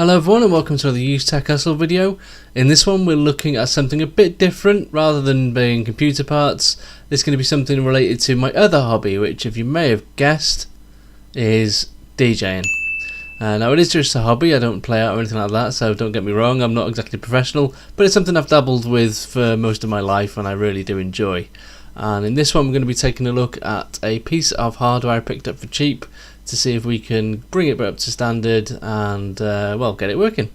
Hello everyone and welcome to another Use Tech Hustle video. In this one we're looking at something a bit different. Rather than being computer parts, this is going to be something related to my other hobby, which if you may have guessed is DJing. Now it is just a hobby, I don't play out or anything like that, so don't get me wrong, I'm not exactly professional, but it's something I've dabbled with for most of my life and I really do enjoy. And in this one we're going to be taking a look at a piece of hardware I picked up for cheap to see if we can bring it up to standard and well, get it working.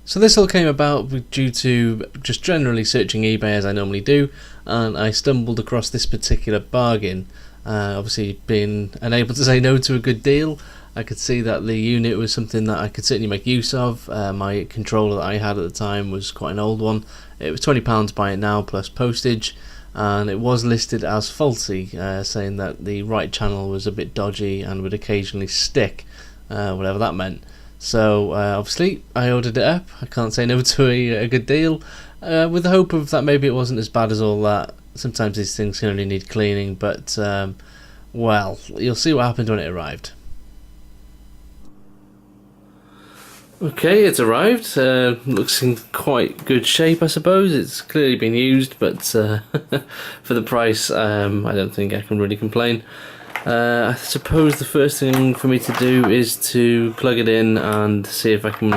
So this all came about due to just generally searching eBay as I normally do, and I stumbled across this particular bargain. Obviously being unable to say no to a good deal, I could see that the unit was something that I could certainly make use of. My controller that I had at the time was quite an old one. It was £20 buying it now plus postage, and it was listed as faulty, saying that the right channel was a bit dodgy and would occasionally stick, whatever that meant. So obviously I ordered it up. I can't say no to a good deal, with the hope of that maybe it wasn't as bad as all that. Sometimes these things can only need cleaning, but well, you'll see what happened when it arrived. Okay, it's arrived. Looks in quite good shape, I suppose. It's clearly been used, but for the price, I don't think I can really complain. I suppose the first thing for me to do is to plug it in and see if I can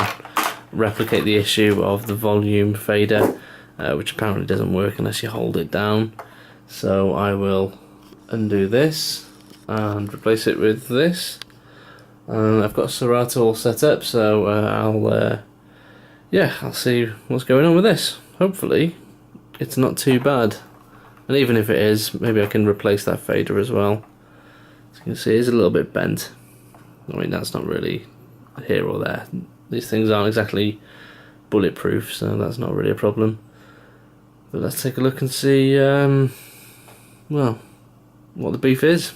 replicate the issue of the volume fader, which apparently doesn't work unless you hold it down. So I will undo this and replace it with this. And I've got Serato all set up, so I'll see what's going on with this. Hopefully it's not too bad, and even if it is, maybe I can replace that fader as well. As you can see, it's a little bit bent. I mean, that's not really here or there. These things aren't exactly bulletproof, so that's not really a problem. But let's take a look and see well, what the beef is.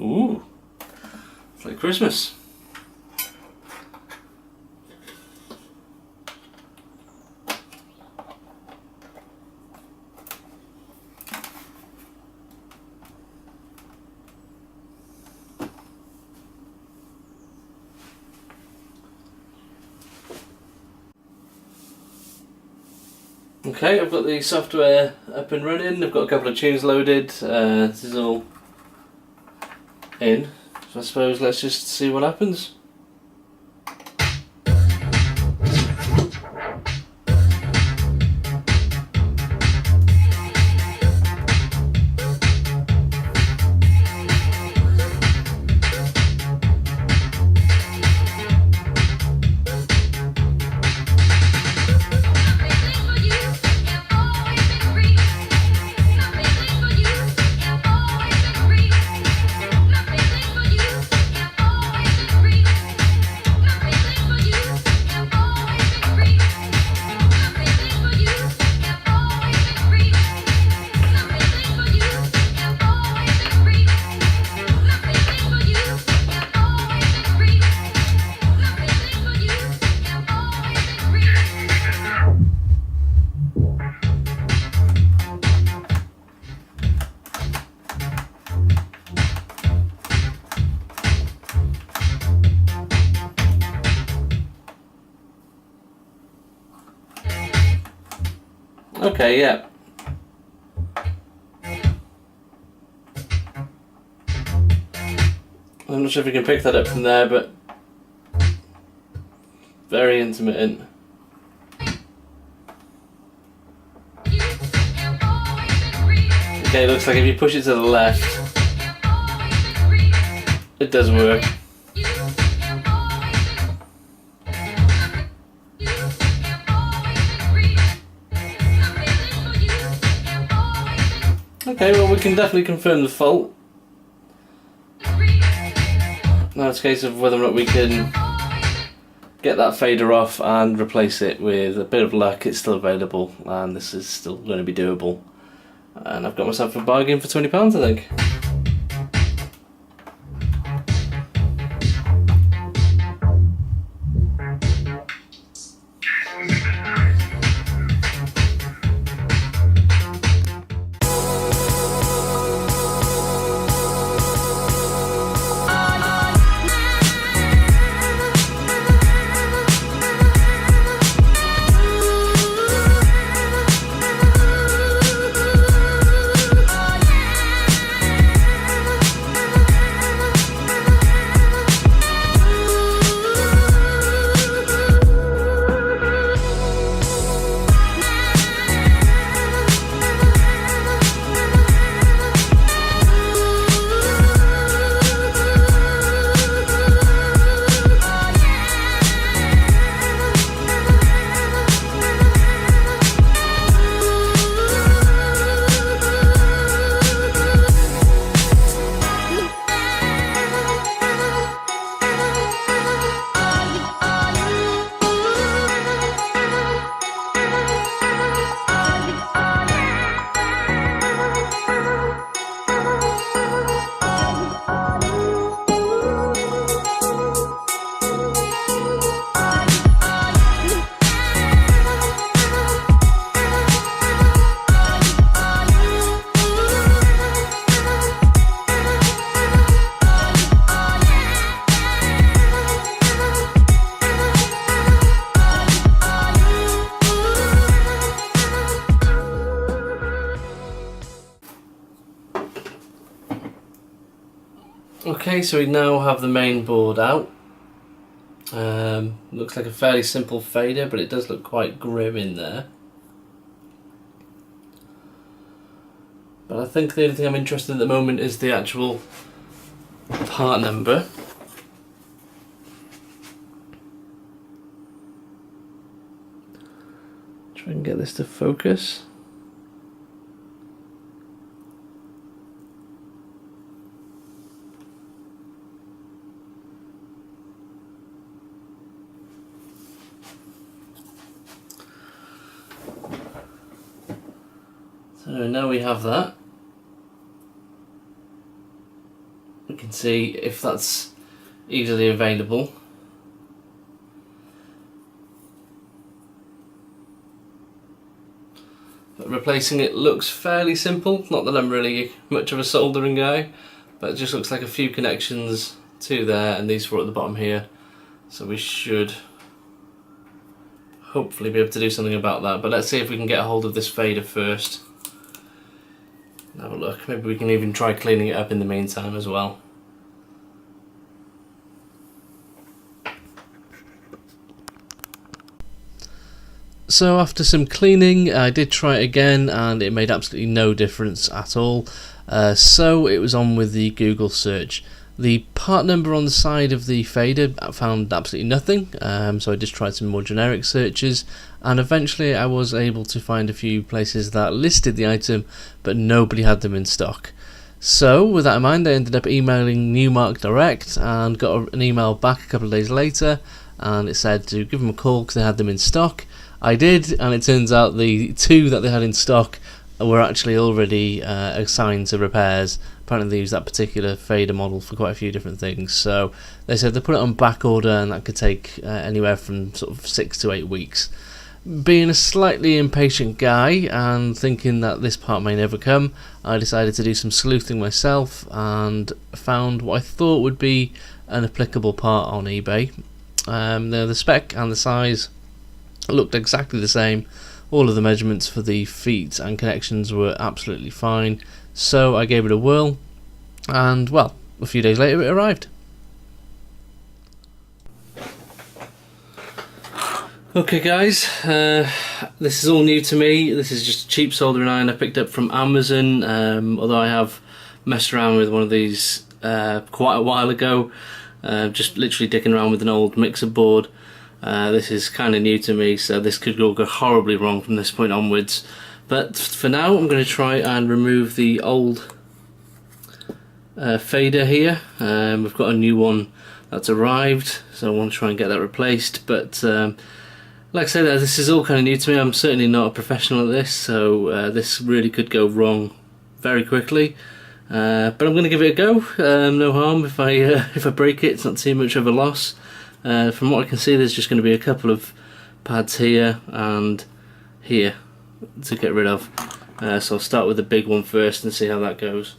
Ooh, it's like Christmas. Okay, I've got the software up and running. I've got a couple of tunes loaded. This is all in, so I suppose let's just see what happens. Okay, yeah. I'm not sure if you can pick that up from there, but very intermittent. Okay, looks like if you push it to the left, it does work. Okay, well, we can definitely confirm the fault. Now it's a case of whether or not we can get that fader off and replace it with a bit of luck. It's still available and this is still going to be doable. And I've got myself a bargain for £20, I think. Okay, so we now have the main board out. Looks like a fairly simple fader, but it does look quite grim in there. But I think the only thing I'm interested in at the moment is the actual part number. Try and get this to focus. So now we have that. We can see if that's easily available. But replacing it looks fairly simple. Not that I'm really much of a soldering guy, but it just looks like a few connections to there and these four at the bottom here. So we should hopefully be able to do something about that. But let's see if we can get a hold of this fader first. Have a look. Maybe we can even try cleaning it up in the meantime as well. So after some cleaning, I did try it again and it made absolutely no difference at all. So it was on with the Google search. The part number on the side of the fader found absolutely nothing, so I just tried some more generic searches, and eventually I was able to find a few places that listed the item but nobody had them in stock. So with that in mind, I ended up emailing Numark direct and got an email back a couple of days later, and it said to give them a call because they had them in stock. I did, and it turns out the two that they had in stock were actually already assigned to repairs. Apparently they use that particular fader model for quite a few different things, so they said they put it on back order and that could take anywhere from sort of 6 to 8 weeks. Being a slightly impatient guy and thinking that this part may never come, I decided to do some sleuthing myself and found what I thought would be an applicable part on eBay. The spec and the size looked exactly the same. All of the measurements for the feet and connections were absolutely fine, so I gave it a whirl, and well, a few days later it arrived. Okay guys, this is all new to me. This is just a cheap soldering iron I picked up from Amazon, although I have messed around with one of these quite a while ago, just literally dicking around with an old mixer board. This is kind of new to me, so this could all go horribly wrong from this point onwards. But for now, I'm going to try and remove the old fader here. We've got a new one that's arrived, so I want to try and get that replaced, but like I said, this is all kind of new to me. I'm certainly not a professional at this, so this really could go wrong very quickly, but I'm going to give it a go. No harm if I break it. It's not too much of a loss. From what I can see, there's just going to be a couple of pads here and here to get rid of, so I'll start with the big one first and see how that goes.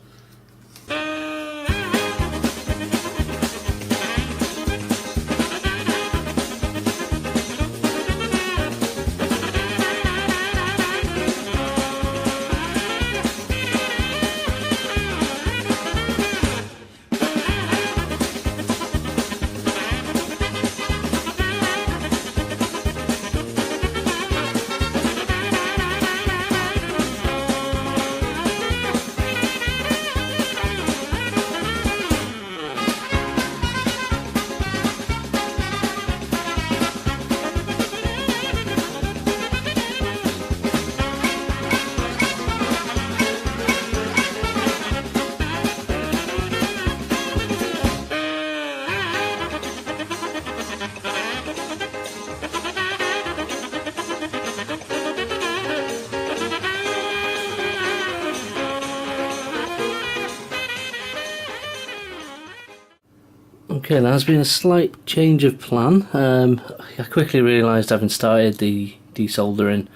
Okay, there has been a slight change of plan. I quickly realised, having started the desoldering,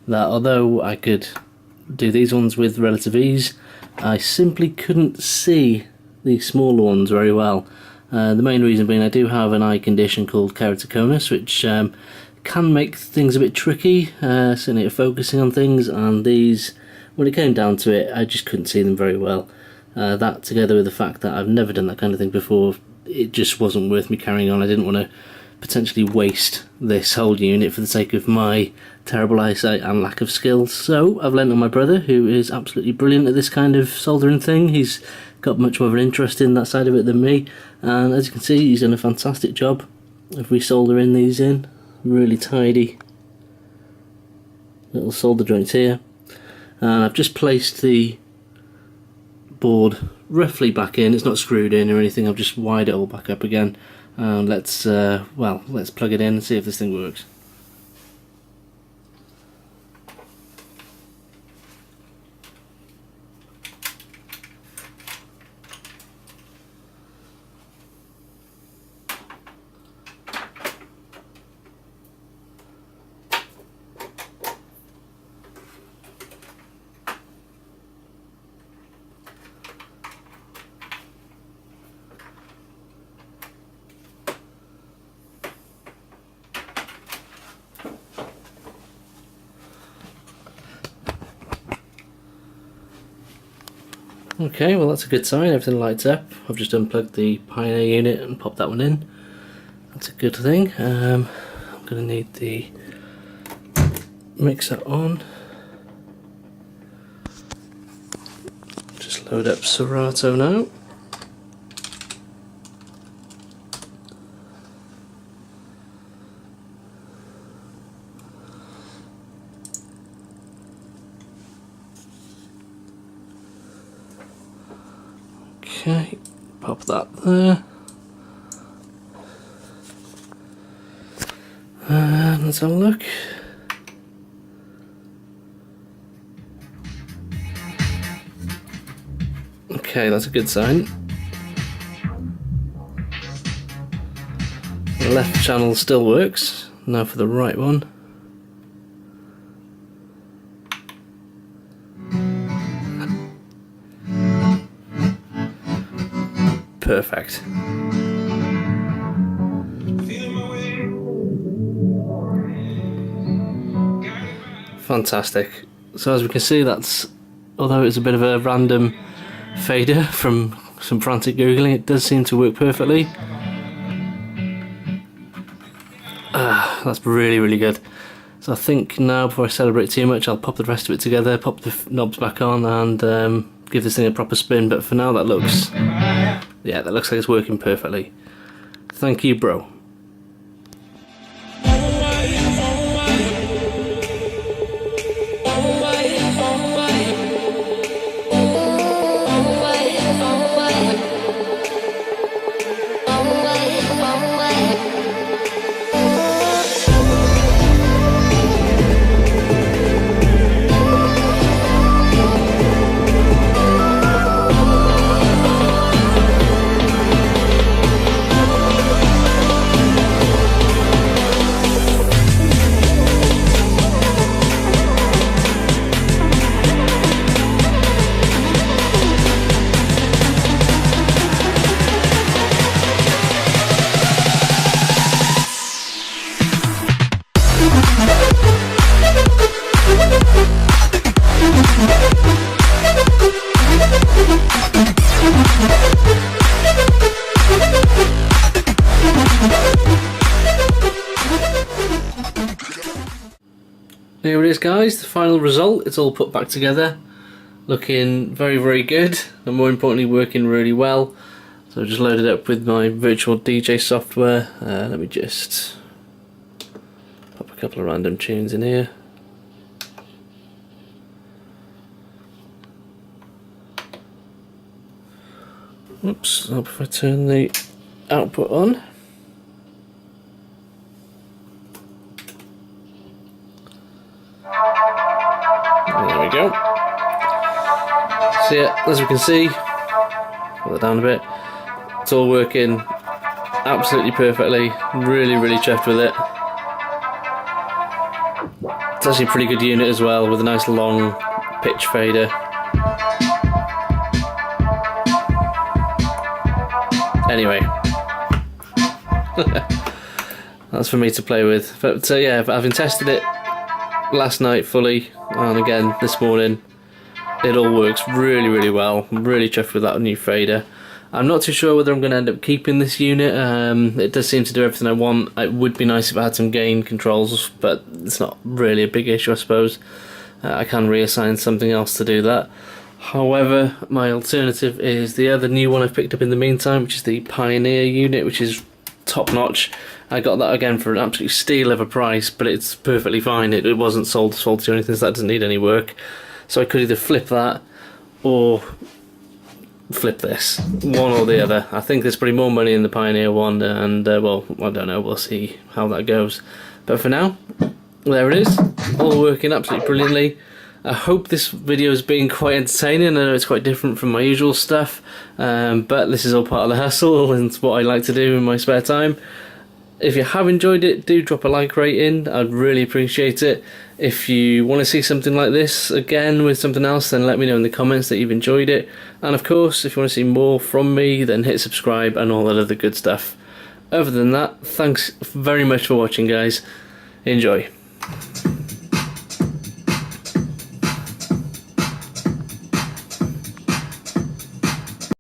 that although I could do these ones with relative ease, I simply couldn't see the smaller ones very well. The main reason being I do have an eye condition called keratoconus, which can make things a bit tricky, certainly at focusing on things, and these, when it came down to it, I just couldn't see them very well. That, together with the fact that I've never done that kind of thing before, it just wasn't worth me carrying on. I didn't want to potentially waste this whole unit for the sake of my terrible eyesight and lack of skill. So I've lent on my brother, who is absolutely brilliant at this kind of soldering thing. He's got much more of an interest in that side of it than me, and as you can see, he's done a fantastic job of resoldering these in. Really tidy little solder joints here, and I've just placed the board roughly back in. It's not screwed in or anything. I've just wired it all back up again, and let's plug it in and see if this thing works. Okay, well that's a good sign, everything lights up. I've just unplugged the Pioneer unit and popped that one in. That's a good thing. I'm going to need the mixer on. Just load up Serato now. Okay, pop that there. And let's have a look. Okay, that's a good sign. The left channel still works. Now for the right one. Perfect. Fantastic. So as we can see, that's, although it's a bit of a random fader from some frantic googling, it does seem to work perfectly. That's really, really good. So I think now, before I celebrate too much, I'll pop the rest of it together, pop the knobs back on, and give this thing a proper spin. But for now, that looks like it's working perfectly. Thank you, bro. Here it is, guys, the final result. It's all put back together, looking very, very good, and more importantly working really well. So I've just loaded up with my virtual DJ software. Let me just pop a couple of random tunes in here. Oops, I hope if I turn the output on. There we go. So yeah, as we can see, pull it down a bit, it's all working absolutely perfectly. Really, really chuffed with it. It's actually a pretty good unit as well, with a nice long pitch fader. Anyway, that's for me to play with. But yeah, having tested it last night fully, and again this morning, it all works really, really well. I'm really chuffed with that new fader. I'm not too sure whether I'm going to end up keeping this unit. It does seem to do everything I want. It would be nice if I had some gain controls, but it's not really a big issue, I suppose. I can reassign something else to do that. However, my alternative is the other new one I've picked up in the meantime, which is the Pioneer unit, which is top notch. I got that again for an absolute steal of a price, but it's perfectly fine. It wasn't sold as faulty or anything, so that doesn't need any work. So I could either flip that or flip this, one or the other. I think there's probably more money in the Pioneer one, and well, I don't know, we'll see how that goes. But for now, there it is, all working absolutely brilliantly. I hope this video has been quite entertaining. I know it's quite different from my usual stuff, but this is all part of the hustle and it's what I like to do in my spare time. If you have enjoyed it, do drop a like rating, I'd really appreciate it. If you want to see something like this again with something else, then let me know in the comments that you've enjoyed it. And of course, if you want to see more from me, then hit subscribe and all that other good stuff. Other than that, thanks very much for watching, guys. Enjoy.